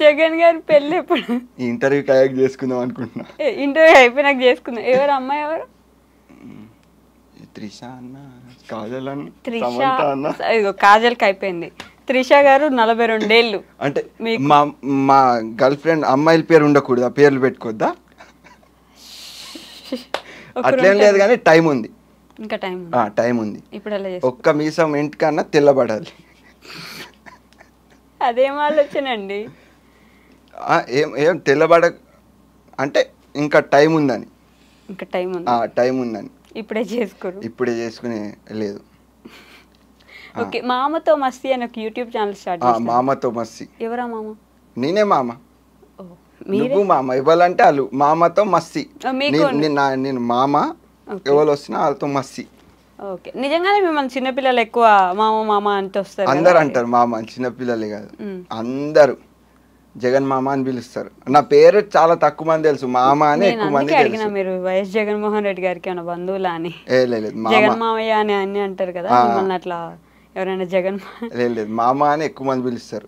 జగన్ గారి పెళ్ళి ఎప్పుడు? ఈ ఇంటర్వ్యూ కయాక్ చేసుకుందాం అనుకుంటున్నా. ఇంటర్వ్యూ అయిపోయినాక చేసుకుందాం. ఎవరు అమ్మాయి ఎవరు? త్రిష అన్న, కాజల్ అన్న, త్రిష. సమంత అన్న. ఇదిగో కాజల్కి అయిపోయింది. త్రిష గారు 42 ఏళ్ళు. అంటే మా గర్ల్ ఫ్రెండ్ అమ్మాయిల పేరు ఉండకూడదా? పేర్లు పెట్టుకోద్దా? అట్లేం లేదు కానీ టైం ఉంది. ఇంకా టైం ఉంది. ఇప్పుడు ఎలా ఒక్క మీసం ఇంటికన్నా తెల్లబడాలి. అదేం ఆలోచనండి? ఏం తెల్లబడ అంటే ఇంకా టైం ఉందని. ఇంకా టైం ఉంది. టైం ఉందని. ఇప్పుడే చేసుకునే లేదు. ఓకే. మామతో మస్తి అని ఒక యూట్యూబ్ ఛానల్ స్టార్ట్ చేశారు. మామతో మస్తి. ఎవరా మామ? నేనే మామ. నువ్వు మామ. ఇవ్వాలంటే వాళ్ళు మామతో మస్తి. నేను మామ, ఎవరు వస్తున్నా వాళ్ళతో మస్తి. ఓకే. నిజంగానే మిమ్మల్ని చిన్నపిల్లలు ఎక్కువ మామ మామ అంటే వస్తారు. అందరు అంటారు మామ, చిన్నపిల్లలే కాదు అందరు జగన్ మామ అని పిలుస్తారు. నా పేరు చాలా తక్కువ మంది తెలుసు, మామ అని ఎక్కువ మంది అడిగినా. మీరు వైఎస్ జగన్మోహన్ రెడ్డి గారికి ఏమైనా బంధువులా అని? లేదు, జగన్ మామయ్య అని అన్ని అంటారు కదా, మిమ్మల్ని అట్లా ఎవరైనా జగన్ లేదు, మామ అని ఎక్కువ మంది పిలుస్తారు.